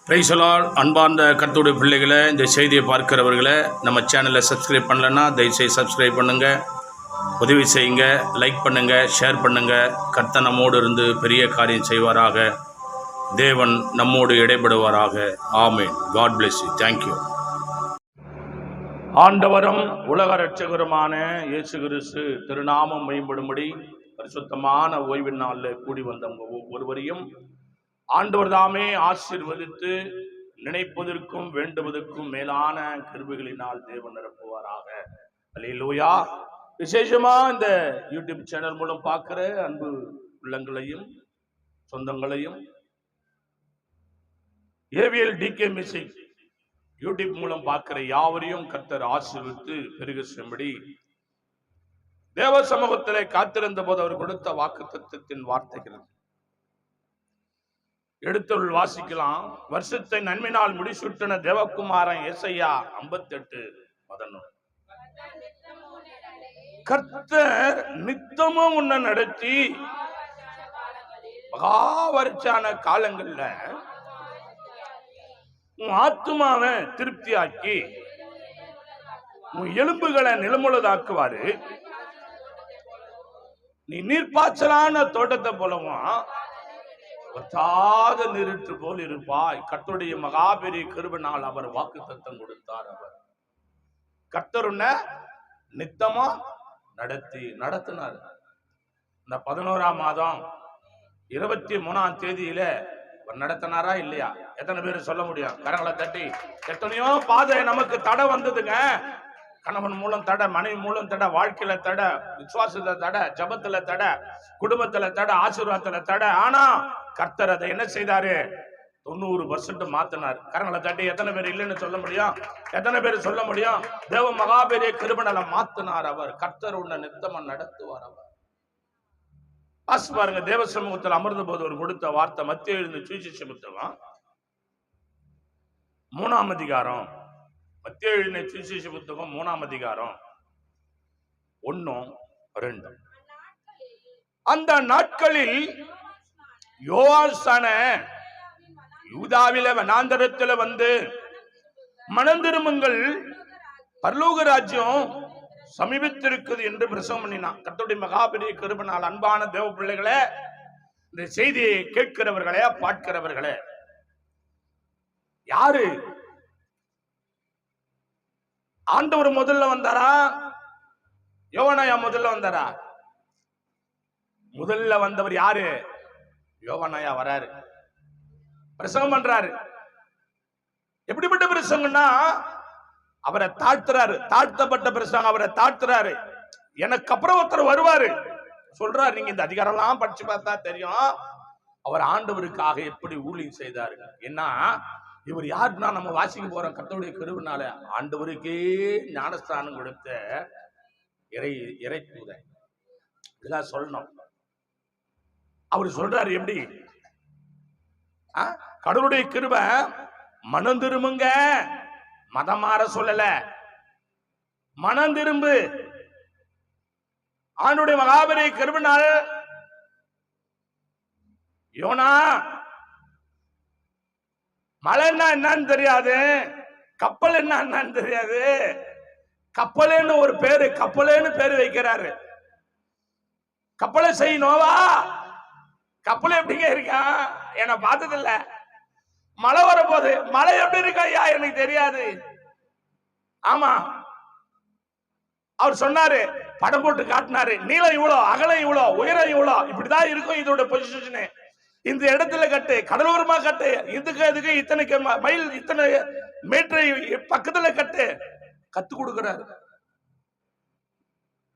Praise the Lord. அன்பார்ந்த கர்த்தருடைய பிள்ளைகளை, இந்த செய்தியை பார்க்கிறவர்களை, நம்ம சேனலை சப்ஸ்கிரைப் பண்ணலைன்னா தயவுசெய்து சப்ஸ்கிரைப் பண்ணுங்கள், உதவி செய்யுங்க, லைக் பண்ணுங்கள், ஷேர் பண்ணுங்கள். கர்த்தர் நம்மோடு இருந்து பெரிய காரியம் செய்வாராக. தேவன் நம்மோடு இடைபடுவாராக. Amen. God bless you. Thank you. ஆண்டவரும் உலக இரட்சகருமான இயேசு கிறிஸ்து திருநாமம் மேம்படும்படி பரிசுத்தமான ஓய்வின் நாளில் கூடி வந்தவங்க ஒவ்வொருவரையும் ஆண்டவர் தாமே ஆசீர்வதித்து நினைப்பதற்கும் வேண்டுவதற்கும் மேலான கிருபைகளினால் தேவன் நிரப்புவாராக. அல்லேலூயா. விசேஷமா இந்த யூடியூப் சேனல் மூலம் பார்க்கிற அன்பு உள்ளங்களையும் சொந்தங்களையும் ஏவிஎல் டிகே மியூசிக் யூடியூப் மூலம் பார்க்கிற யாவரையும் கர்த்தர் ஆசீர்வித்து பெருக செய்யும்படி தேவ சமூகத்திலே காத்திருந்த போது அவர் கொடுத்த வாக்குத்தத்தத்தின் வார்த்தைகள் எடுத்தொருள் வாசிக்கலாம். வருஷத்தை நன்மையினால் முடிசூட்டின தேவகுமாரன் ஏசாயா 58:11. கர்த்தர் நித்தமும் உன்னை நடத்தி மகாவரிச்சான காலங்கள்ல உன் ஆத்துமாவை திருப்தியாக்கி உன் எலும்புகளை நிலமுள்ளதாக்குவாரு. நீ நீர்ப்பாய்ச்சலான தோட்டத்தை போலவும் வற்றாத நீரிற்று போல் இருப்பாய். கர்த்தருடைய மகாபெரிய கிருபையினால் அவர் வாக்குத்தத்தம் கொடுத்தார். அவர் கர்த்தர் உன்னை நித்தமா நடத்தினார். இந்த 11ஆம் மாதம் 23ஆம் தேதியில நடத்தினாரா இல்லையா? எத்தனை பேர் சொல்ல முடியும்? கரங்களை தட்டி. எத்தனையோ பாதை நமக்கு தடை வந்ததுங்க. கணவன் மூலம் தடை, மனைவி மூலம் தடை, வாழ்க்கையில தடை, விசுவாசத்துல தடை, ஜபத்துல தடை, குடும்பத்துல தடை, ஆசீர்வாதத்துல தடை. ஆனா கர்த்தர் அதை என்ன செய்தாரு? 90% மாத்தினார். கரங்களை தட்டி. எத்தனை பேர் இல்லைன்னு சொல்ல முடியும்? எத்தனை பேர் சொல்ல முடியும்? தேவ மகாபெரிய கிருபையினால மாத்தினார் அவர். கர்த்தர் உன்னை நித்தமா நடத்துவார். அவர் வாசி பாருங்க. தேவ சமூகத்தில் அமர்ந்த போது அவர் கொடுத்த வார்த்தை மத்திய எழுந்த சுவிசேஷ புத்தகம் 3ஆம் அதிகாரம். மத்திய எழுந்த சுவிசேஷ புத்தகம் 3ஆம் அதிகாரம் 1-2. அந்த நாட்களில் யோவான் யூதாவில வனாந்தரத்துல வந்து மனம் திரும்புங்கள், பரலோக ராஜ்யம் சமீபத்திருக்குது என்று பிரசவம் பண்ணினான். கர்த்தருடைய மகாபெரிய கிருபையினால் அன்பான தேவ பிள்ளைகளே, இந்த செய்தியை கேட்கிறவர்களே, பார்க்கிறவர்களே, யாரு ஆண்டவர் முதல்ல வந்தாரா? யோவானாயா முதல்ல வந்தாரா? முதல்ல வந்தவர் யாரு? யோவானாயா வராரு, பிரசங்கம் பண்றாரு. எப்படிப்பட்ட பிரசங்கம்னா அவரை தாழ்த்துறாரு. தாழ்த்தப்பட்ட பிரசங்கம். அவரை தாழ்த்துறாரு. எனக்கு அப்புறம் ஒருத்தர் வருவாரு சொல்றாரு. நீங்க இந்த அதிகாரம்லாம் படிச்சு பார்த்தா தெரியும் அவர் ஆண்டவருக்காக எப்படி ஊழியம் செய்தாரு. ஏன்னா இவர் யாருன்னா நம்ம வாசிக்க போறோம். கர்த்தருடைய கிருபையினால ஆண்டவருக்கே ஞானஸ்தானம் கொடுத்த இறை தூதன். இதெல்லாம் சொல்லணும். அவர் சொல்றாரு எப்படி? கடவுளுடைய கிருபை மனம் திரும்புங்க, மதம் மாற சொல்லல, மனம் திரும்பு. ஆண்டுடைய மகாபெரிய கிருபையினால் யோனா மழைன்னா என்னன்னு தெரியாது, கப்பல் என்னன்னு தெரியாது, கப்பலேன்னு ஒரு பேரு, கப்பலேன்னு பேரு வைக்கிறாரு. கப்பலை செய்யணுவா? கப்பல் எப்படிங்க இருக்கான்? என்ன பார்த்தது இல்ல. மழை வரப்போது மழை எப்படி இருக்கா? ஐயா எனக்கு தெரியாது. ஆமா, அவர் சொன்னாரு, படம் போட்டு காட்டினாரு. நீளம் இவ்வளோ, அகலம் இவ்வளோ, உயரம் இவ்வளோ, இப்படிதான் இருக்கும் இதோட பொசிஷன். இந்த இடத்துல கட்டு, கடலோரமா கட்டு, இதுக்கு இத்தனை மைல், இத்தனை மீட்டர் பக்கத்துல கட்டு. கத்து கொடுக்கிறாரு,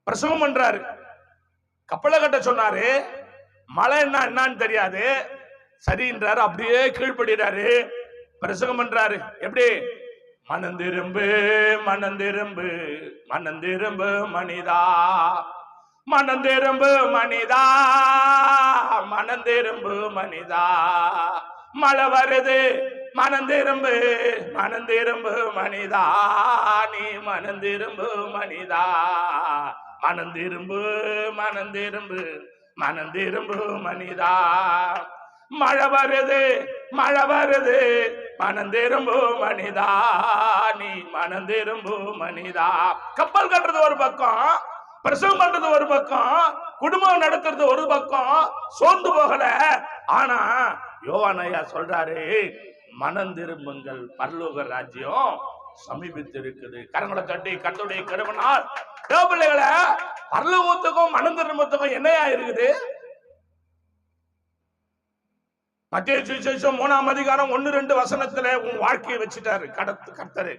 பிரசவம் பண்றாரு. கப்பலை கட்ட சொன்னாரு. மழை என்னன்னு தெரியாது, சரின்றாரு. அப்படியே கீழ்படுறாரு, பிரசங்கம் பண்றாரு. எப்படி? மனம் திரும்பு, மனம் திரும்பு, மனம் திரும்பு மனிதா, மனம் திரும்பு மனிதா, மனம் திரும்பு மனிதா, மழை வருது மனம் திரும்பு, மனம் திரும்பு மனிதா, நீ மனம் திரும்பு மனிதா, மனம் திரும்பு, மனம் திரும்பு, மனம் திரும்பு மனிதா, மழை வருது மழை வருது, மனம் திரும்பு மனிதா, நீ மனம் திரும்பு மனிதா. கப்பல் கட்டுறது ஒரு பக்கம், பிரசவம் பண்றது ஒரு பக்கம், குடும்பம் நடத்துறது ஒரு பக்கம், சோர்ந்து போகல. ஆனா யோவான் ஐயா சொல்றாரு, மனம் திரும்புங்கள், பரலோக ராஜ்யம் சமீபித்து இருக்குது. கரங்களை தட்டி கர்த்தருடைய கிருபையினால் பிள்ளைகளை, பரலோகத்துக்கும் மனம் திரும்பத்துக்கும் என்னையா இருக்குது? மத்திய சுவிசேஷம் 3ஆம் அதிகாரம் 1-2 வசனத்துல உன் வாழ்க்கையை வச்சுட்டாரு கர்த்தரு.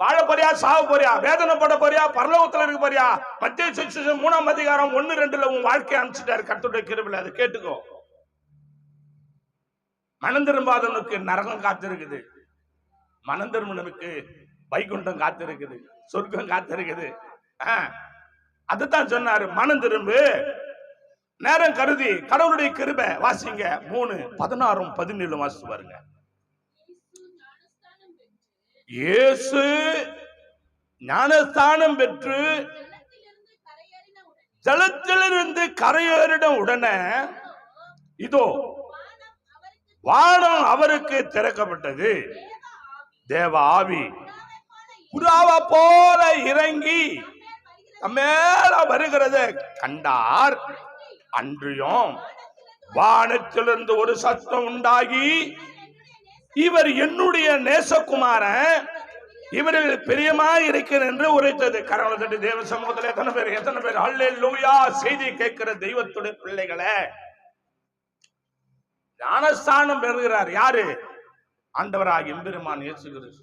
வாழ போறியா, சாவ போறியா, வேதனைப்பட போறியா, பரலோகத்துல இருக்க போறியா? மத்திய சுவிசேஷம் 3ஆம் அதிகாரம் 1-2 உன் வாழ்க்கையை அனுப்பிச்சிட்டாரு கர்த்தருடைய கிருபையில. அதை கேட்டுக்கோ. மனம் திரும்பாதவனுக்கு நரகம் காத்திருக்குது, மனம் திரும்பினனுக்கு வைகுண்டம் காத்திருக்குது, சொர்க்கம் காத்திருக்குது. அதுதான் சொன்னாரு, மனம் திரும்பு. நேரம் கருதி கடவுளுடைய கிருபை. வாசிங்க 3:16-17 வாசித்து பாருங்க. இயேசு ஞானஸ்தானம் பெற்று ஜலத்திலிருந்து கரையேறின உடனே இதோ வானம் அவருக்கு திறக்கப்பட்டது. தேவ ஆவி புறாவை போல இறங்கி மேல வருகிறத கண்டார். அன்றியும் வானத்திலிருந்து ஒரு சத்தம் உண்டாகி, இவர் என்னுடைய நேசகுமாரன், இவரில் பிரியமாய் இருக்கிறேன் என்று உரைத்தது. கரங்களை தட்டி தேவ சமூகத்தில் எத்தனை பேர் அல்லேலூயா செய்தி கேட்கிற தெய்வத்துடைய பிள்ளைகளை, ஞானஸ்தானம் பெறுகிறார் யாரு? ஆண்டவராகிய எம்பெருமான் இயேசு கிறிஸ்து.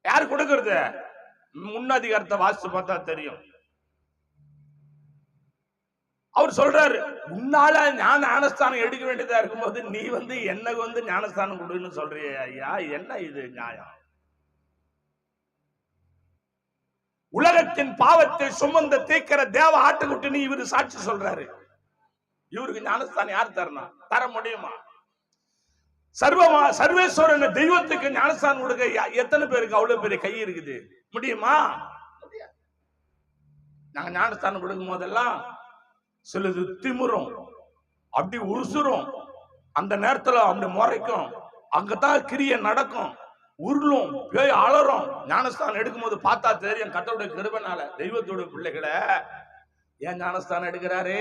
யார் கொடுக்கிறது? முன்னதிகாரத்தை வாசித்து பார்த்தா தெரியும். அவர் சொல்றாரு, உன்னால ஞானஸ்தானம் எடுக்க வேண்டியதா இருக்கும்போது நீ என்ன ஞானஸ்தானம் கொடுன்னு சொல்றிய ஐயா, என்ன இது நியாயம்? உலகத்தின் பாவத்தை சுமந்த தீக்கிற தேவ ஆட்டுக்குட்டி இவரு சாட்சி சொல்றாரு. இவருக்கு ஞானஸ்தானம் யார் தரணும்? தர முடியுமா? சர்வேஸ்வரன் தெய்வத்துக்கு ஞானஸ்தானம் கொடுக்க எத்தனை பேருக்கு அவ்வளவு பெரிய கை இருக்குது? முடியுமா? நாங்க ஞானஸ்தானம் கொடுக்கும் போதெல்லாம் சிலது திமுறும், அப்படி உருசுரும், அந்த நேரத்துல அப்படி முறைக்கும், அங்கதான் கிரியை நடக்கும், உருளும், பேய் அலறும். ஞானஸ்தானம் எடுக்கும் போது பார்த்தா தெரியும். கர்த்தருடைய கிருபைனால தெய்வத்தோட பிள்ளைகளை ஏன் ஞானஸ்தானம் எடுக்கிறாரு?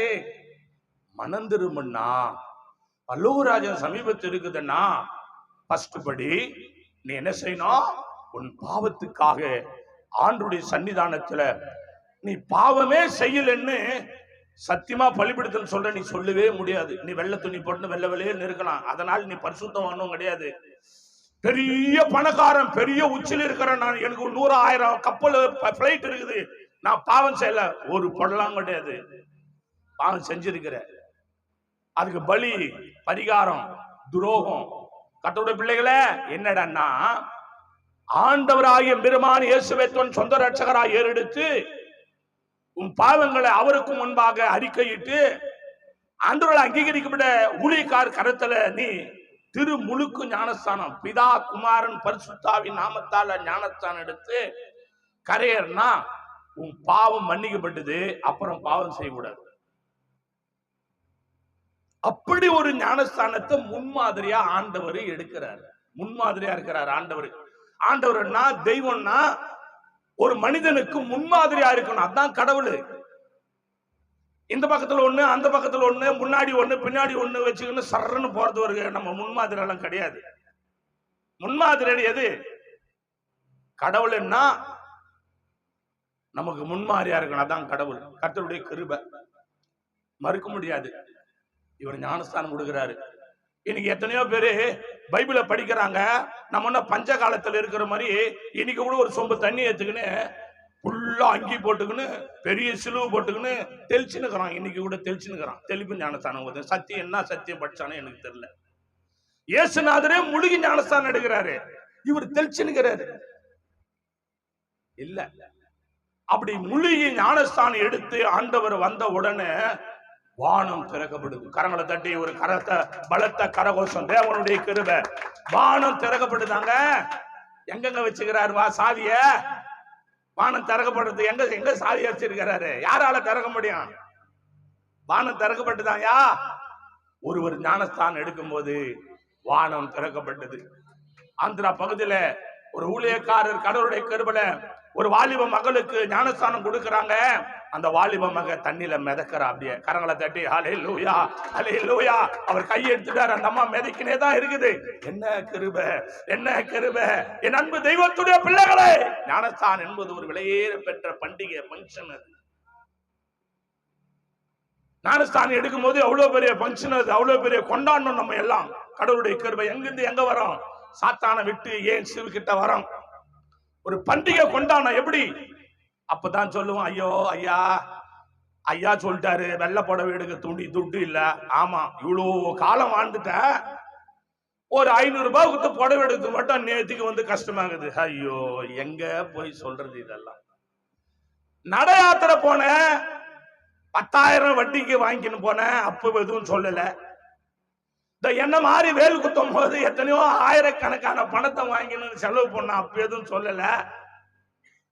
மனம் திரும்புன்னா, பல்லவராஜன் சமீபத்தில் இருக்குதுன்னா, ஃபர்ஸ்ட் படி நீ என்ன செய்யணும்? உன் பாவத்துக்காக ஆண்டவருடைய சன்னிதானத்துல நீ பாவமே செய்யலன்னு சத்தியமா பலிபிடுத்தல் சொல்ற, நீ சொல்லவே முடியாது. நீ வெள்ளை துணி போட்டு வெள்ளை வெளியே இருக்கலாம், அதனால நீ பரிசுத்தம் ஒண்ணும் கிடையாது. பெரிய பணக்காரன், பெரிய உச்சில இருக்கிறேன் நான், எனக்கு 100,000 கப்பல் பிளைட் இருக்குது, நான் பாவம் செய்யல, ஒரு பொடலாம் கிடையாது. பாவம் செஞ்சிருக்கிற, அதுக்கு பலி, பரிகாரம், துரோகம். கர்த்தருடைய பிள்ளைகளே, என்னடா ஆண்டவராகிய பெருமான் இயேசுவை தன் சொந்த ரட்சகராய் ஏறெடுத்து உன் பாவங்களை அவருக்கு முன்பாக அறிக்கையிட்டு ஆண்டவரால் அங்கீகரிக்கப்பட்ட ஊழியக்கார கரத்துல நீ திரு முழுக்கு ஞானஸ்தானம், பிதா குமாரன் பரிசுத்தாவின் நாமத்தால ஞானஸ்தானம் எடுத்து கரையேறினா உன் பாவம் மன்னிக்கப்பட்டது. அப்புறம் பாவம் செய்யக்கூடாது. அப்படி ஒரு ஞானஸ்தானத்தை முன்மாதிரியா ஆண்டவர் எடுக்கிறார். முன்மாதிரியா இருக்கிறார் ஆண்டவர். ஆண்டவர்னா தெய்வம்னா ஒரு மனிதனுக்கு முன்மாதிரியா இருக்கணும். அதான் கடவுள். இந்த பக்கத்துல ஒண்ணு, அந்த பக்கத்துல ஒண்ணு, முன்னாடி ஒண்ணு, பின்னாடி ஒண்ணு வச்சுக்கின்னு சர்ன்னு போறது ஒரு நம்ம முன்மாதிரி எல்லாம் கிடையாது. முன்மாதிரி எது? கடவுள்னா நமக்கு முன்மாதிரியா இருக்கணும். அதான் கடவுள். கர்த்தருடைய கிருபை மறுக்க முடியாது. இவர் ஞானஸ்தானம் கொடுக்கிறாரு. இன்னைக்கு எத்தனையோ பேரு பைபிளை படிக்கிறாங்க. நம்ம என்ன பஞ்ச காலத்துல இருக்கிற மாதிரி இன்னைக்கு கூட ஒரு சொம்பு தண்ணி ஏத்துக்குன்னு ஃபுல்லா அங்கி போட்டுக்குன்னு பெரிய சிலுவை போட்டுக்குன்னு தெளிச்சுன்னுக்கிறான். இன்னைக்கு கூட தெளிச்சுன்னுக்கிறான். தெளிப்பு ஞானஸ்தானம். சத்தியம் என்ன சத்தியம் படிச்சானே எனக்கு தெரியல. இயேசுநாதரே முழுகி ஞானஸ்தானம் எடுக்கிறாரு, இவர் தெளிச்சுன்னுக்கிறாரு. இல்ல, அப்படி முழுகி ஞானஸ்தானம் எடுத்து ஆண்டவர் வந்த உடனே வானம் திறக்கப்படுது. கரங்களை தட்டி ஒரு கரத்தை பலத்த கரகோஷம். தேவனுடைய கிருபை. வானம் திறக்கப்படுதாங்க. எங்கெங்க வச்சுக்கிறாரு சாவிய? வானம் திறக்கப்படுறது எங்க சாவி வச்சிருக்கிறாரு? யாரால திறக்க முடியும்? வானம் திறக்கப்பட்டுதாயா? ஒருவர் ஞானஸ்தானம் எடுக்கும் போது வானம் திறக்கப்பட்டது. ஆந்திரா பகுதியில ஒரு ஊழியக்காரர் கடவுளுடைய கிருபையில ஒரு வாலிப மகளுக்கு ஞானஸ்தானம் கொடுக்கறாங்க. அந்த வாலிப மக தண்ணியில மிதக்கிறா. அப்படியே கரங்களை தட்டி ஹல்லேலூயா ஹல்லேலூயா. அவர் கையை எடுத்துட்டார். அந்த அம்மா மிதக்கினே தான் இருக்குது. என்ன கிருபை, என்ன கிருபை. என் அன்பு தெய்வத்துடைய பிள்ளைகளே, ஞானஸ்தானம் என்பது ஒரு விலையேற பெற்ற பண்டிகை, பங்கன். அது ஞானஸ்தானம் எடுக்கும் போது அவ்வளவு பெரிய பங்கன், அது அவ்வளவு பெரிய கொண்டாடணும். நம்ம எல்லாம் கடவுளுடைய கிருபை எங்கிருந்து எங்க வரும்? சாத்தானை விட்டு ஏன் சிறுகிட்ட வரோம். ஒரு பண்டிகை கொண்டாட எப்படி? அப்பதான் சொல்லுவோம், ஐயோ ஐயா ஐயா சொல்லிட்டாரு வெள்ளை புடவை எடுக்க துண்டு இல்ல. ஆமா, இவ்வளவு காலம் வாழ்ந்துட்ட, ஒரு 500 ரூபாய் கொடுத்து புடவை எடுத்து மட்டும் நேத்துக்கு வந்து கஷ்டமாகுது. ஐயோ, எங்க போய் சொல்றது இதெல்லாம்? நட யாத்திரை போன 10,000 வட்டிக்கு வாங்கின்னு போன, அப்ப எதுவும் சொல்லல. என்ன மாதிரி வேல் குத்தும் போது எத்தனையோ ஆயிரக்கணக்கான பணத்தை வாங்கினு செலவு பண்ண, அப்ப எதுவும் சொல்லல.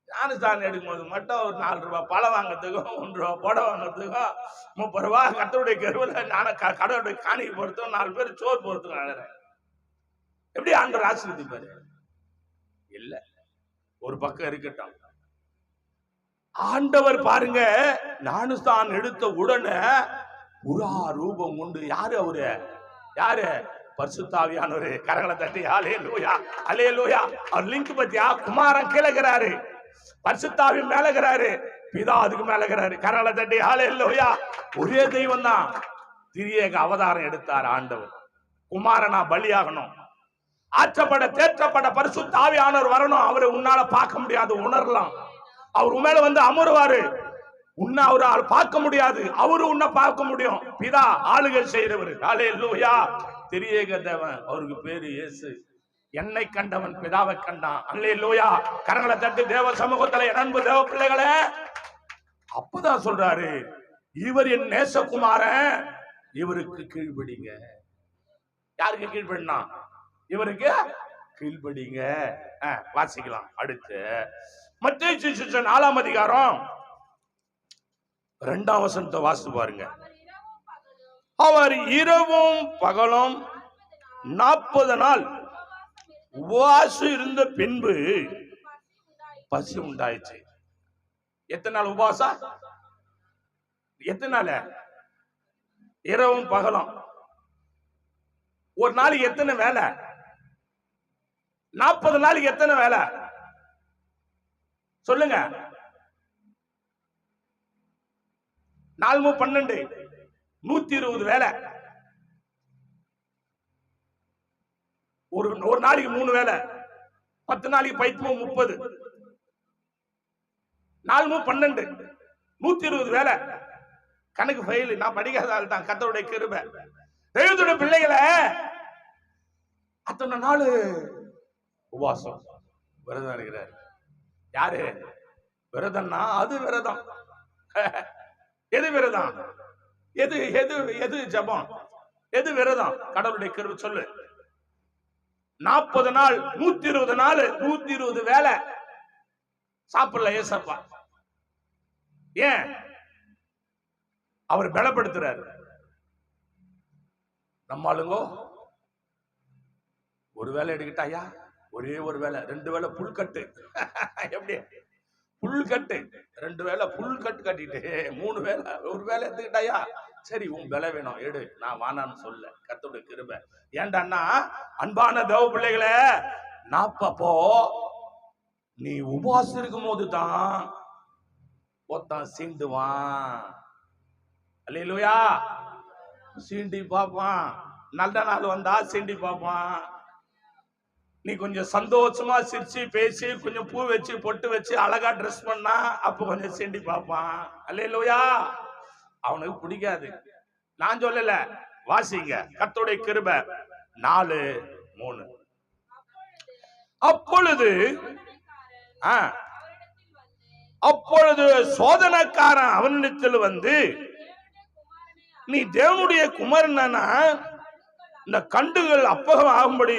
ஞானஸ்தானம் எடுக்கும் போது மட்டும் ஒரு 4 ரூபாய் பழம் வாங்கறதுக்கும் 1 ரூபாய் புடவை வாங்கறதுக்கும் 30 ரூபாய் கர்த்தருடைய கிருபையில நானும் கடவுளுடைய காணிக்கை பொறுத்தும் 4 பேர் சோறு பொறுத்துக்கும் அழறேன். எப்படி ஆண்டவர் ஆசீர்வதிப்பாரு? இல்ல, ஒரு பக்கம் இருக்கட்டும். ஆண்டவர் பாருங்க, ஞானஸ்தானம் எடுத்த உடனே புறா ரூபம் உண்டு. யாரு அவரு? யாரு? பரிசுத்த ஆவியானவரு. கரங்களை தட்டி ஹல்லேலூயா ஹல்லேலூயா. அவர் லிங்க் பத்தியா? குமாரன் கீழகிறாரு, பரிசுத்த ஆவி மேலகிறாரு, பிதா அதுக்கு மேலகிறாரு. கரங்களை தட்டி ஹல்லேலூயா. ஒரே தெய்வம் தான் திரியேக அவதாரம் எடுத்தார் ஆண்டவர். குமாரனா பலியாகணும், ஆற்றப்பட தேற்றப்பட பரிசுத்த ஆவியானவர் வரணும். அவரை உன்னால பார்க்க முடியாது, உணரலாம். அவர் உண்மையில வந்து அமருவாரு. உன்னை அவரால் பார்க்க முடியாது, அவரு உன்னை பார்க்க முடியும். பிதா ஆளுகை செய்யறவர். ஹல்லேலூயா. திரியேக தேவன், அவருக்கு பேரு இயேசு. என்னை கண்டவன் பிதாவை கண்டான். ஹல்லேலூயா. கரங்களை தட்டி தேவ சமூகத்துல என் அன்பு தேவ பிள்ளைகளே, அப்பதான் சொல்றாரு, இவர் என் நேசகுமாரன், இவருக்கு கீழ்படிங்க. யாருக்கு கீழ்படினா? இவருக்கு கீழ்படிங்க. வாசிக்கலாம். அடுத்து மத்தேயு சுவிசேஷம் 4ஆம் அதிகாரம் 2ஆம் வசனத்தை வாசித்து பாருங்க. அவர் இரவும் பகலும் 40 நாள் உபவாசம் இருந்த பின்பு பசி உண்டாயிடுச்சு. எத்தனை நாள் உபவாசம்? எத்தனை நாள்? இரவும் பகலும். ஒரு நாளைக்கு எத்தனை வேலை? 40 நாளைக்கு எத்தனை வேலை சொல்லுங்க? 4 12 120 வேலை. ஒரு நாளைக்கு 3 வேலை, 10 நாளைக்கு பைத்தியம் 30, 4 12 120 வேலை. கணக்கு ஃபெயில். நான் படிக்காத ஆள் தான். கர்த்தருடைய கிருபை. தெய்வத்துடைய பிள்ளைகளை அத்தனை நாள் உபவாசம் விரதம் இருக்கிறார். யாரு விரதம்னா? அது விரதம். எது விரதம்? எது எது எது ஜபம்? எது விரதம்? கடவுளுடைய கிருபை. சொல்லு. 40 நாள் 120 நாள் 120 வேலை சாப்பிடல ஏசப்பா. ஏன்? அவர் பலப்படுத்துறாரு. நம்ம ஆளுங்கோ ஒரு வேலை எடுக்கிட்டாயா, ஒரே ஒரு வேலை, 2 வேலை புல்கட்டு. எப்படி புல்கட்டு? 2 வேலை புல்கட்டு கட்டிட்டு 3 வேலை ஒரு வேலை எடுத்துக்கிட்டாயா? சரி, உன் வேலை வேணும் எடு, நான் வானான்னு சொல்ல. கர்த்தருடைய கிருபை. ஏண்டான்னா, அன்பான தேவ பிள்ளைகளே, நாப்போ நீ உபவாசம் இருக்கும் போதுதான் ஒருத்தன் சீண்டுவான். அல்லேலூயா. சீண்டி பார்ப்பான். நல்ல நாள் வந்தா சீண்டி பார்ப்பான். நீ கொஞ்சம் சந்தோஷமா சிரிச்சு பேசி கொஞ்சம் பூ வச்சு பொட்டு வச்சு அழகா ட்ரெஸ் பண்ணா அப்ப கொஞ்சம் சீண்டி பார்ப்பான். அல்லேலூயா. அவனுக்கு பிடிக்காது. நான் சொல்லல, வாசிங்க. கர்த்தருடைய கிருபை 4:3. அப்பொழுது சோதனைக்காரன் அவனிடத்தில் வந்து, நீ தேவனுடைய குமாரனா, இந்த கண்டுகள் அப்பகம் ஆகும்படி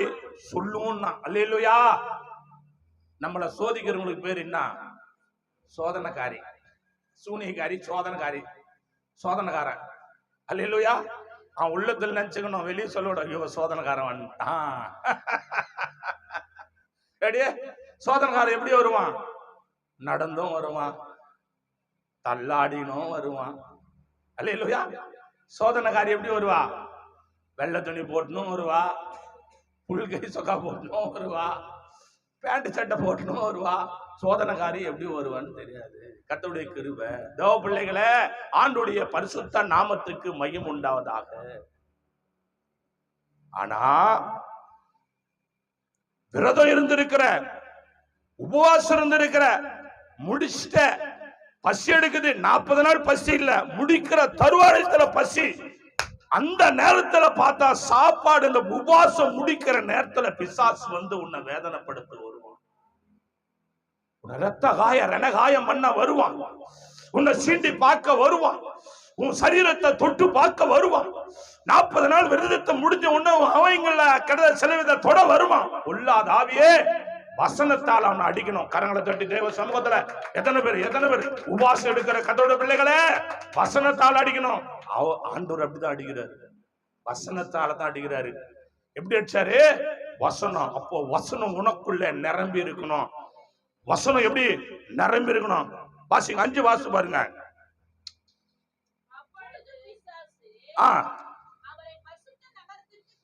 சொல்லுவோம்னா. அல்லேலூயா. நம்மளை சோதிக்கிறவங்களுக்கு பேர் என்ன? சோதனைக்காரி, சூனியக்காரி, சோதனைக்காரி, சோதனைக்காரன். அல்லேலூயா. உள்ளத்தில் நினைச்சுக்கணும், வெளியே சொல்லோட ஐயோ சோதனைக்காரன் வந்துட்டான். சோதனைக்காரன் எப்படி வருவான்? நடந்தும் வருவான், தள்ளாடினும் வருவான். அல்லேலூயா. சோதனைக்காரி எப்படி வருவா? வெள்ளை துணி போட்டுனும் வருவா, புல்கை சொக்கா போட்டுனும் வருவா, பேண்ட் சட்டை போட்டுனும் வருவா. சோதனைக்காரி எப்படி வருவான்னு தெரியாது. கர்த்தருடைய கிருபை. தேவ பிள்ளைகளே, ஆண்டவருடைய பரிசுத்த நாமத்துக்கு மகிமை உண்டாவதாக. ஆனா விரதம் இருந்திருக்கிற, உபவாசம் இருந்திருக்கிற, முடிச்சிட்ட, பசி எடுக்குது, 40 நாள் பசி இல்ல, முடிக்கிற தருவாயத்துல பசி. அந்த நேரத்துல பார்த்தா சாப்பாடு, இந்த உபவாசம் முடிக்கிற நேரத்துல பிசாசு வந்து உன்னை வேதனைப்படுத்த வருவான். ரத்த காயம், ரணகாயம் பண்ண வருவான். உன்னை சீண்டி பார்க்க வருவான். உன் சரீரத்தை தொட்டு பார்க்க வருவான். 40 நாள் விரதத்தை முடிஞ்ச உடனே அவங்கள கடை செலவித தொட வருவான். உள்ளாத ஆவியே, வசனத்தால் அவனை அடிக்கணும். கரங்களை தட்டி தேவ சமூகத்துல எத்தனை பேர் உபாசம் எடுக்கிற கத்தோட பிள்ளைகளே, வசனத்தால் அடிக்கணும். ஆண்டவர் அப்படிதான் அடிக்கிறாரு, வசனத்தால தான் அடிக்கிறாரு. எப்படி அடிச்சாரு? வசனம். அப்போ வசனம் உனக்குள்ள நிரம்பி இருக்கணும். வசனம் எப்படி நிரம்பி இருக்கணும்? வாசிங்க, 5 வாசி பாருங்க.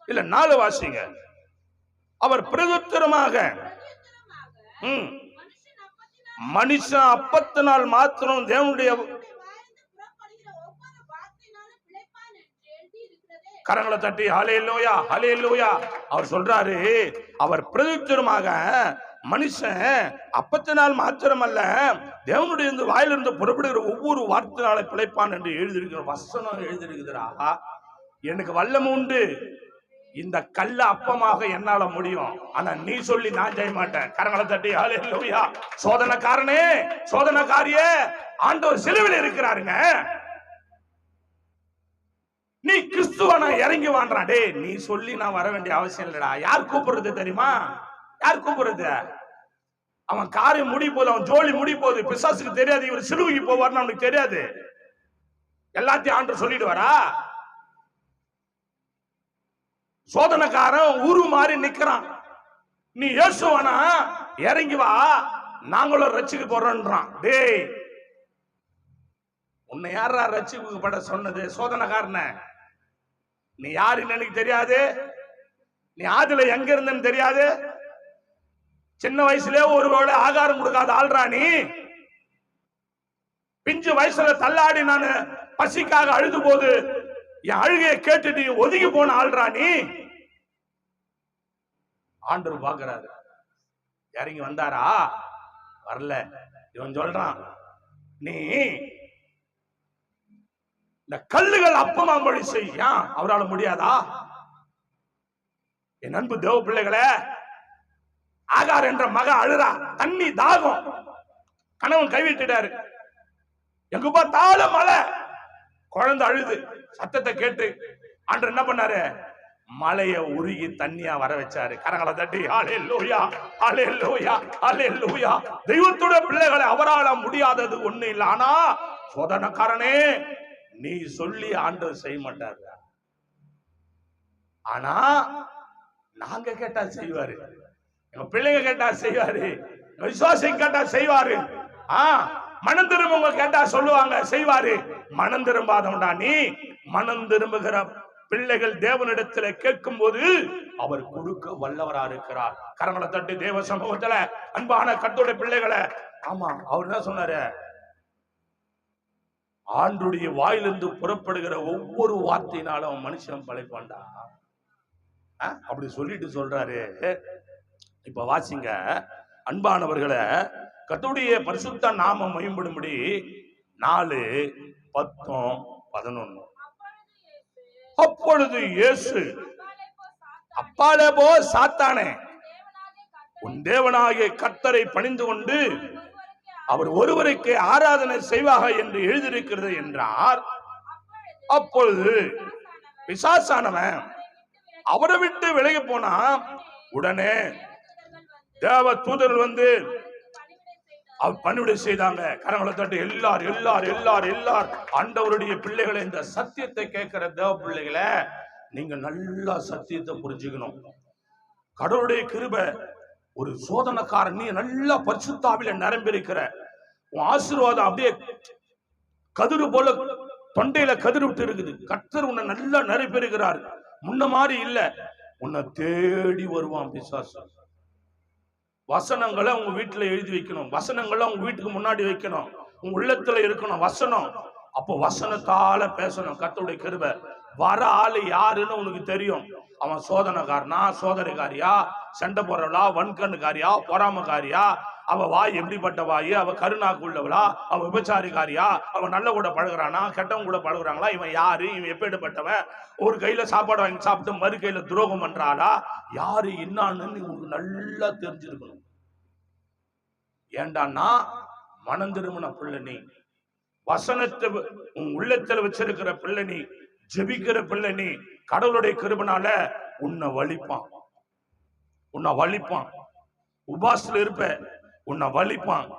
இல்ல 4 வாசிங்க. அவர் பிரதித்திரமாக, மனுஷன் அப்பத்தினால் மாத்திரம் தேவனுடைய, கரங்களை தட்டி ஹல்லேலூயா ஹல்லேலூயா. அவர் சொல்றாரு, அவர் பிரதித்திரமாக, மனுஷன் அப்பத்தினால் மாத்திரமல்ல தேவனுடைய வாயிலிருந்து புறப்படுகிற ஒவ்வொரு வார்த்தையால பிழைப்பான் என்று எழுதியிருக்கிற வசனம் எழுதியிருக்கிறா. எனக்கு வல்லமை உண்டு, இந்த கல்ல அப்பமாக என்னால முடியும், ஆனா நீ சொல்லி நான் செய்ய மாட்டேன். கரங்களை தட்டி ஹல்லேலூயா. சோதனைக்காரனே, சோதனைக்காரியே, ஆண்டவர் சிலுவையில் இருக்கிறாருங்க. நீ கிறிஸ்துவனா இறங்கி வான்றான். டே, நீ சொல்லி நான் வர வேண்டிய அவசியம் இல்லடா. யார் கூப்பிடுறது தெரியுமா? யார் கூப்பிடுறது? அவன் காரியம் முடி போது, அவன் ஜோலி முடி போது. பிசாசுக்கு தெரியாது இவர் சிலுவைக்கு போவார்னு அவனுக்கு தெரியாது. எல்லாத்தையும் ஆண்டவர் சொல்லிடுவாரா? சோதனைக்காரன் ஊரு மாறி நிக்கிறான். நீ இயேசுவானா இறங்கி வா, நாங்களும் ரட்சிக்க போறோம்ன்றான். டேய், உன்னை யாரா ரட்சிக்கப்பட சொன்னது? சோதனைக்காரன. நீ யாருன்னு எனக்கு தெரியாது, நீ ஆதில எங்க இருந்தன்னு தெரியாது, சின்ன வயசுல ஒருவேளை ஆகாரம் கொடுக்காத ஆள்றா நீ. பிஞ்சு வயசுல தள்ளாடி நான் பசிக்காக அழுது போது என் அழுகையை கேட்டுட்டு ஒதுங்கி போன ஆள்றா நீ. ஆண்டவர் பாக்குறாரு. இறங்கி வந்தாரா? வரல. இவன் சொல்றான், நீ இந்த கல்லுகள் அப்பமாம்படி செய்ய அவரால் முடியாதா? என் அன்பு தேவ பிள்ளைகளே, ஆகார் என்ற மக அழுறா, தண்ணி தாகம், கணவன் கைவிட்டுட்டாரு. எங்க பார்த்தாலும் மழை, குழந்தை அழுது. சத்தத்தை கேட்டு ஆண்டவர் என்ன பண்ணாரு? மலைய உருகி தண்ணியா வர வச்சாரு. கரங்களை தட்டி ஹல்லேலூயா ஹல்லேலூயா ஹல்லேலூயா. தெய்வத்தோட பிள்ளைகளை அவரால முடியாதது ஒண்ணு இல்லை. ஆனா சோதனைக்காரனே, நீ சொல்லி ஆண்டவர் செய்ய மாட்டாரு. ஆனா நாங்க கேட்டா செய்வாரு, எங்க பிள்ளைங்க கேட்டா செய்வாரு, விசுவாசம் கேட்டா செய்வாரு. மனம் திரும்ப கேட்டா சொல்லுவாங்க, செய்வாரு. மனம் திரும்பாதவன்டா நீ. மனம் திரும்புகிற பிள்ளைகள் தேவனிடத்துல கேட்கும் போது அவர் கொடுக்க வல்லவரா இருக்கிறார். கரங்களை தட்டி தேவ சமூகத்துல அன்பான கர்த்தருடைய பிள்ளைகளை, ஆமா, அவர் என்ன சொன்னாரு? ஆண்டுடைய வாயிலிருந்து புறப்படுகிற ஒவ்வொரு வார்த்தையினாலும் மனுஷன் பழைப்பான்டா. அப்படி சொல்லிட்டு சொல்றாரு. இப்ப வாசிங்க அன்பானவர்களை, கர்த்தருடைய பரிசுத்த நாமம் மேம்படும்படி 4, 10, 11. அப்பொழுது இயேசு, அப்பாலே போ சாத்தானே, உன் தேவனாகிய கர்த்தரை பணிந்து கொண்டு அவர் ஒருவருக்கு ஆராதனை செய்வாக என்று எழுதியிருக்கிறது என்றார். அப்பொழுது பிசாசானவன் அவரை விட்டு விலகி போனா. உடனே தேவ தூதர்கள் வந்து பணிவிடை செய்தாங்க. கரங்களை தட்டி எல்லார் எல்லார் எல்லார் எல்லார் ஆண்டவருடைய பிள்ளைகளை, இந்த சத்தியத்தை கேட்கிற தேவ பிள்ளைகளை, நீங்க நல்லா சத்தியத்தை புரிஞ்சுக்கணும். கடவுளுடைய கிருபை ஒரு சோதனைக்காரன், நீ நல்லா பரிசுத்தாவில நிரம்பியிருக்கிற, உன் ஆசீர்வாதம் அப்படியே கதிரு போல தொண்டையில கதிர் விட்டு இருக்குது. கர்த்தர் உன்னை நல்லா நிரம்பியிருக்கிறார். முன்ன மாதிரி இல்ல, உன்னை தேடி வருவான் பிசாசு. வசனங்களை உங்க வீட்டுல எழுதி வைக்கணும், வசனங்களை உங்க வீட்டுக்கு முன்னாடி வைக்கணும், உங்க உள்ளத்துல இருக்கணும் வசனம். அப்போ வசனத்தால பேசணும். கர்த்தருடைய கிருபை. வர ஆளு யாருன்னு உனக்கு தெரியும். அவன் சோதனைக்காரனா, சோதனைக்காரியா, சண்டை போடுறவளா, வன்கண்ணுக்காரியா, பொறாமக்காரியா, அவ வாய் எப்படிப்பட்ட வாய், அவ கருணாக்கு உள்ளவளா, அவ விபச்சாரிக்காரியா, அவன் நல்ல கூட பழகுறானா, கெட்டவங்க கூட பழகுறாங்களா, இவன் யாரு, இவன் எப்படிப்பட்டவன், ஒரு கையில சாப்பாடு வாங்கி சாப்பிட்டு மறு கையில துரோகம் பண்றாளா, யாரு என்னான்னு உங்களுக்கு நல்லா தெரிஞ்சிருக்கணும். ஏண்டான்னா மனம் திரும்பின பிள்ளை நீ, வசனத்தை உன் உள்ளத்துல வச்சிருக்கிற பிள்ளை நீ, ஜெபிக்கிற பிள்ளை நீ, கடவுளுடைய கிருபைனால உன்னை வலிப்பான், உன்னை வலிப்பான். உபாசத்துல இருப்ப, உன்னை வலிப்பான்.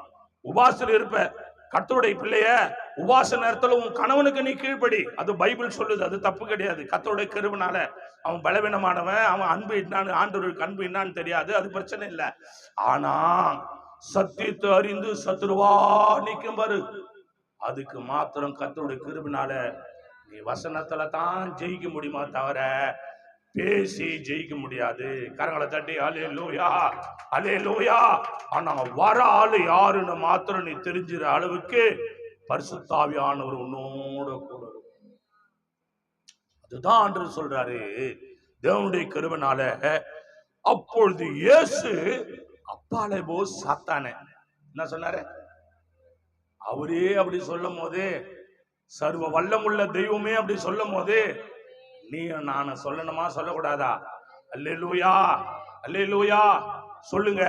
உபாசத்துல இருப்ப. கர்த்தருடைய பிள்ளைய உபாச நேரத்துல உன் கணவனுக்கு நீ கீழ்ப்படி, அது பைபிள் சொல்லுது, அது தப்பு கிடையாது. கர்த்தருடைய கிருபைனால அவன் பலவீனமானவன், அவன் அன்பு என்னான்னு, ஆண்டவருக்கு அன்பு என்னான்னு தெரியாது, அது பிரச்சனை இல்லை. ஆனா சத்தியத்தை அறிந்து சத்துருவா நிற்கும் பாரு, அதுக்கு மாத்திரம் கர்த்தருடைய கிருபைனால நீ வசனத்துல தான் ஜெயிக்க முடியுமா தவிர பேசி ஜெயிக்க முடியாது. கரங்களை தட்டி அல்லேலூயா அல்லேலூயா. ஆனா வர ஆளு யாருன்னு மாத்திரம் நீ தெரிஞ்சிற அளவுக்கு பரிசுத்தாவியானவர் உன்னோட கூட. அதுதான் ஆண்டவர் சொல்றாரு தேவனுடைய கிருபைனால. அப்பொழுது இயேசு அப்பாலே போ சாத்தானே, என்ன சொன்னாரு? அவரே அப்படி சொல்லும் போது, சர்வ வல்லமுள்ள தெய்வமே அப்படி சொல்லும் போது, நீ நான் சொல்லணுமா சொல்லக்கூடாதா? அல்லேலூயா அல்லேலூயா சொல்லுங்க.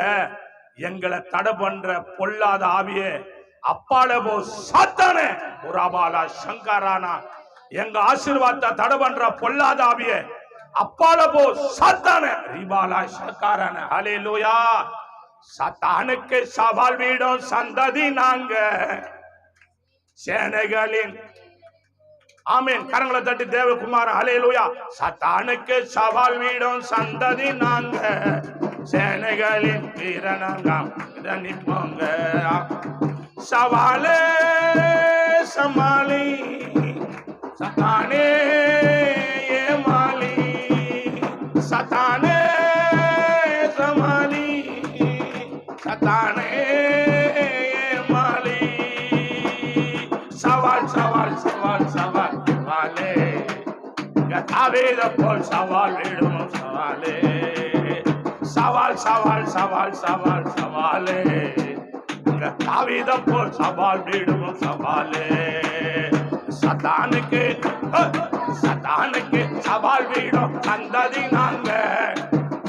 எங்களை தடை பண்ற பொல்லாத ஆவியே அப்பால போ சாத்தானே, புராபாலா சங்கரானா, எங்க ஆசீர்வாதத்தை தடை பண்ற பொல்லாத ஆவியே அப்பால போ சாத்தானே, ரிபாலா சங்கரான. அல்லேலூயா. சாத்தானுக்கு சவால் வீடும் சந்ததி நாங்க, சேனைகளின் ஆமீன். கரங்களை தட்டி தேவகுமார அல்லேலூயா. சாத்தானுக்கு சவால் வீடும் சந்ததி நாங்க, சேனைகளின் வீரனாங்க நிற்போங்க. சவாலே சமாளி, சத்தானே ஏமாளி, சத்தானே சமாளி, சத்தானே ஏமாளி. சவால் சவால் சவால் சவால் சவாலே, தாவீத போல் சவால் விடும் சவாலே, சவால் சவால் சவால் சவால் சவாலே, தாவீத போல் சவால் விடும் சவாலே. சத்தானுக்கு சத்தானுக்கு சவால் வீடும் சந்ததி நாங்க,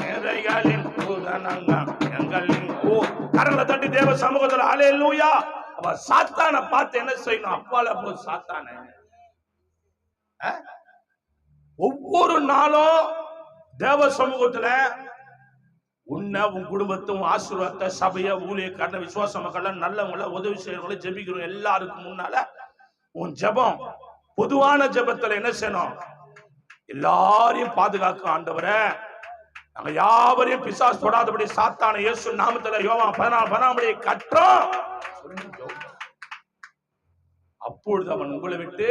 நிறைகளின் பூதனங்க எங்களின். கரங்களை தட்டி தேவ சமூகத்தில் அல்லேலூயா. அவ சாத்தானை பார்த்து என்ன செய்யணும்? அப்பால போ சாத்தானே. ஒவ்வொரு நாளும் தேவ சமூகத்துல உன்னை, உன் குடும்பத்தும், ஆசீர்வாதத்தை, சபைய, ஊழியக்காரன, விசுவாச மக்கள், நல்லவங்கள, உதவி செய்யறவங்கள, ஜெபிக்கிறோம் எல்லாருக்கும் முன்னால உன் ஜெபம், பொதுவான ஜெபத்துல என்ன செய்யணும்? எல்லாரையும் பாதுகாக்க ஆண்டவரே, நாங்க யாவரையும் பிசாசு தொடாதபடி சாத்தான இயேசு நாமத்துல யோவான் 14:14 கற்றோம். அப்பொழுது அவன் உங்களை விட்டு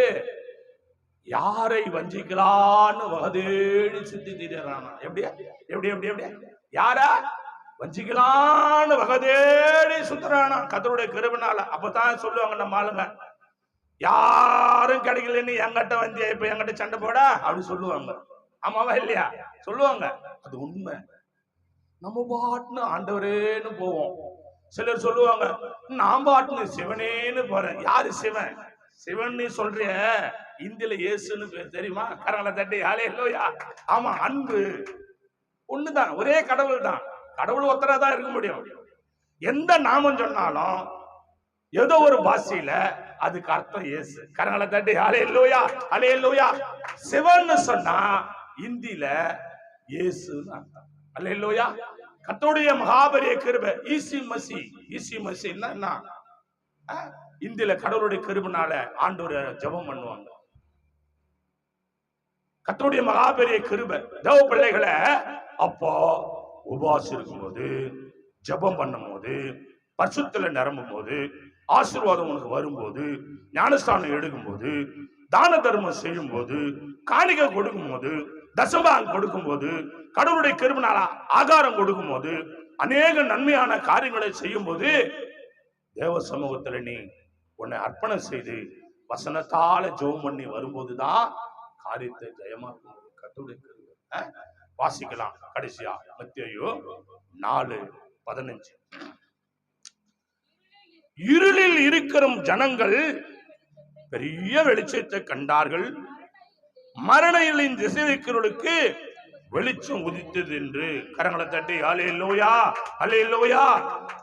யாரை வஞ்சிக்கலான்னு வகதேடி சுத்தி திரியறானா. எப்படியா எப்படி எப்படி எப்படி யார வஞ்சிக்கலான்னு வகதேடி சுத்துறானா கர்த்தருடைய கிருபைனால. அப்பதான் சொல்லுவாங்க நம்ம ஆளுங்க, யாரும் கிடைக்கலன்னு என்கிட்ட வந்தியா, இப்ப என்கிட்ட சண்டை போட அப்படி சொல்லுவாங்க. ஆமாவா இல்லையா? சொல்லுவாங்க. அது உண்மை. நம்ம பாட்டுன்னு ஆண்டவரேன்னு போவோம். சிலர் சொல்லுவாங்க, நான் பாட்டுன்னு சிவனேன்னு போறேன். யாரு சிவன்? சிவன் நீ சொல்றிய, இந்தியில இயேசுன்னு பேர் தெரியுமா? கரங்களை தட்டி அல்லேலூயா. ஆமா, அன்பு ஒண்ணுதான், ஒரே கடவுள் தான். கடவுள் ஒருத்தரா தான் இருக்க முடியும். எந்த நாமம் சொன்னாலும் ஏதோ ஒரு பாஷையில அதுக்கு அர்த்தம் இயேசு. கரங்களை தட்டி அல்லேலூயா அல்லேலூயா. சிவன் சொன்னா இந்தியில இயேசுன்னு அர்த்தம். அல்லேலூயா. கர்த்தருடைய மகாபெரிய கிருபை. ஈசி மசி என்ன இந்தியில கடவுளுடைய கிருபைனால ஆண்டவரை ஜெபம் பண்ணுவாங்க. கர்த்தருடைய மகாபெரிய கிருபை. தேவ பிள்ளைகளை அப்போ உபவாசம் இருக்கும்போது, ஜெபம் பண்ணும் போது, பரிசுத்தல நிரம்பும் போது, ஆசீர்வாதம் உனக்கு வரும்போது, ஞானஸ்தானம் எடுக்கும் போது, தான தர்மம் செய்யும் போது, காணிக்கை கொடுக்கும் போது, தசபாகம் கொடுக்கும் போது, கடவுளுடைய கிருபைனால ஆகாரம் கொடுக்கும் போது, அநேக நன்மையான காரியங்களை செய்யும் போது, தேவ சமூகத்துல நீ உன்னை அர்ப்பணம் செய்து வசனத்தால ஜெபம் பண்ணி வரும்போதுதான் காரியத்தை ஜெயமாக்கும். கர்த்தருடைய கிருபை. வாசிக்கலாம் கடைசியா மத்தேயு 4:15. இருளில் இருக்கிற ஜனங்கள் பெரிய வெளிச்சத்தை கண்டார்கள், மரணங்களின் திசைக்கிறவர்களுக்கு வெளிச்சம் உதித்தது என்று. கரங்களை தட்டி அல்லேலூயா அல்லேலூயா.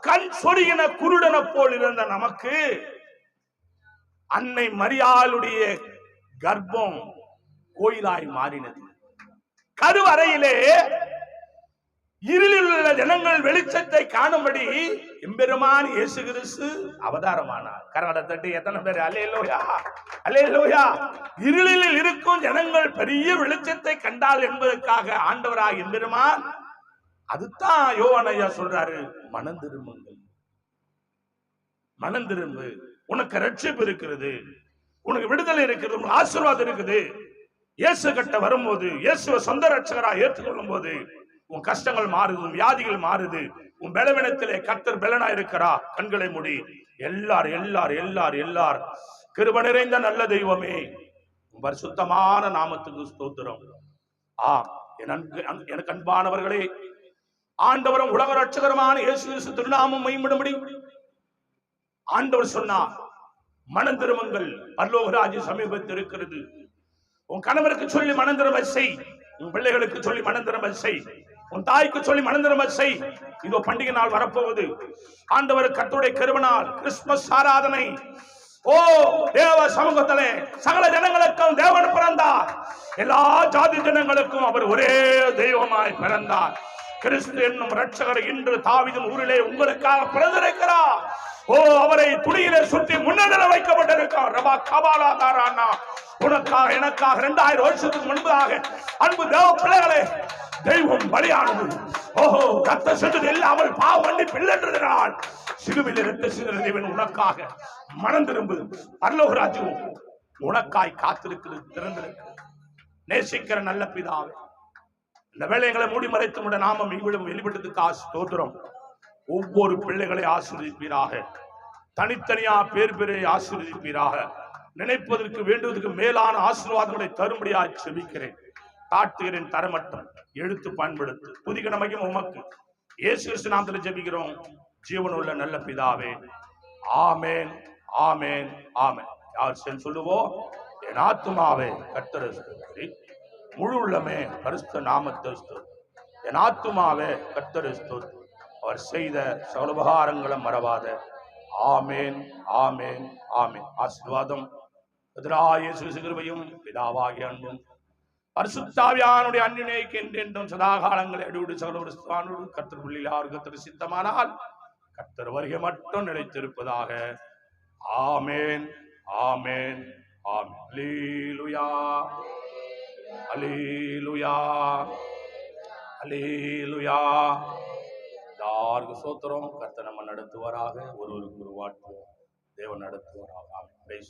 கண் சொருகின குருடன போல் இருந்த நமக்கு அன்னை மரியாளுடைய கர்ப்பம் கோயிலாய் மாறினது. கருவறையிலே இருளில் உள்ள ஜனங்கள் வெளிச்சத்தை காணும்படி எம்பெருமான் இயேசு கிறிஸ்து அவதாரமானார். கரங்களை தட்டி எத்தனை பேர் அல்லேலூயா அல்லேலூயா. இருளில் இருக்கும் ஜனங்கள் பெரிய வெளிச்சத்தை கண்டால் என்பதற்காக ஆண்டவராக எம்பெருமான். அதுதான் யோவான் ஐயா சொல்றாரு, மனம் திரும்புங்கள், மனம் திரும்பு, உனக்கு ரட்சிப்பு இருக்கிறது, உனக்கு விடுதலை இருக்கிறது, உனக்கு ஆசீர்வாதம் இருக்குது. இயேசு கிட்ட வரும்போது, இயேசுவை சொந்த ரட்சகராக ஏற்றுக்கொள்ளும் போது உன் கஷ்டங்கள் மாறுது, உன் வியாதிகள் மாறுது, உன் பலவீனத்திலே கர்த்தர் பலனா இருக்கிறா. கண்களை மூடி எல்லார் எல்லார் எல்லார் எல்லார் கிருபை நிறைந்த நல்ல தெய்வமே, உன் பரிசுத்தமான நாமத்துக்கு ஸ்தோத்திரம். எனக்கு அன்பானவர்களே, ஆண்டவரும் உலக ரட்சகருமான இயேசு கிறிஸ்து திருநாமம் மகிமைப்படும்படி ஆண்டவர் சொன்னார், மனம் திரும்புங்கள், பரலோக ராஜ்யம் சமீபத்தில் இருக்கிறது. உன் கணவருக்கு சொல்லி மனம் திரும்ப செய், உன் பிள்ளைகளுக்கு சொல்லி மனம் திரும்ப செய், உன் தாய்க்கு சொல்லி மனம் திரும்ப செய். இதோ பண்டிகை நாள் வரப்போகுது. ஆண்டவர் கர்த்தருடைய கிருபையால் கிறிஸ்துமஸ் ஆராதனை. ஓ தேவ சமூகத்திலே சகல ஜனங்களுக்கும் தேவன் பிறந்தார். எல்லா ஜாதி ஜனங்களுக்கும் அவர் ஒரே தெய்வமாய் பிறந்தார். கிறிஸ்து என்னும் ரட்சகர் இன்று தாவீதின் ஊரிலே உங்களுக்காக பிறந்திருக்கிறார். ஓ அவரை துணியிலே சுற்றி முன்னணியில வைக்கப்பட்டிருக்கார். ரபா கபாலா தாரானா. உனக்காக எனக்காக 2000 வருஷத்துக்கு முன்பதாக அன்பு தேவ பிள்ளைகளே, தெய்வம் பலியானது. ஓஹோ ரத்த சென்று இல்லாமல் பாவம் பண்ணி பிள்ளைன்றதுனால் சிலுவையில் ரத்த சிதற தேவன் உனக்காக மனம் திரும்பு. பரலோக ராஜ்யம் உனக்காய் காத்திருக்கிறது, திறந்திருக்கிறது. நேசிக்கிற நல்ல பிதாவே, இந்த வேலைகளை மூடி மறைத்து நாமம் இவ்விடம் வெளிப்பட்டதுக்கு ஸ்தோத்திரம். ஒவ்வொரு பிள்ளைகளை ஆசீர்வதிப்பீராக, தனித்தனியா பேர் பேரை ஆசீர்வதிப்பீராக. நினைப்பதற்கு வேண்டுவதற்கு மேலான ஆசீர்வாதங்களை தரும்படியாக செபிக்கிறேன், தாட்டுகிறேன். தரமட்டம் எடுத்து பயன்படுத்து. புதிய நமையும் உமக்கு இயேசு கிறிஸ்து நாமத்தில் ஜெபிக்கிறோம் ஜீவனுள்ள நல்ல பிதாவே. ஆமேன் ஆமேன் ஆமேன். யார் சென்று சொல்லுவோம், என் ஆத்துமாவே கர்த்தரை ஸ்தோத்திரி, முழு உள்ளமே பரிசுத்த நாமத்தை ஸ்தோத்திரி. என் ஆத்துமாவே கர்த்தரை ஸ்தோத்திரி, அவர் செய்த சகலோபகாரங்களை மறவாத. ஆமேன் ஆமேன் ஆமேன். ஆசீர்வாதம் கிருபையும் பிதாவாகிய அன்பும் பரிசுத்தாவியானுடைய அன்பினைக்கு என்றென்றும் சதாகாலங்களை அடியோடு சகலோடு கர்த்தர் உள்ளிலார் கர்த்தர் சித்தமானால் கர்த்தர் வருகை மட்டும் நிலைத்திருப்பதாக. ஆமேன் ஆமேன் ஆமேன். அல்லேலூயா அல்லேலூயா அல்லேலூயா. எல்லாருக்கும் சோத்திரம். கர்த்தர் நம்ம நடத்துவாராக. ஒருவருக்கு ஒரு வாழ்த்து தேவன் நடத்துவாராக. ஆமென்.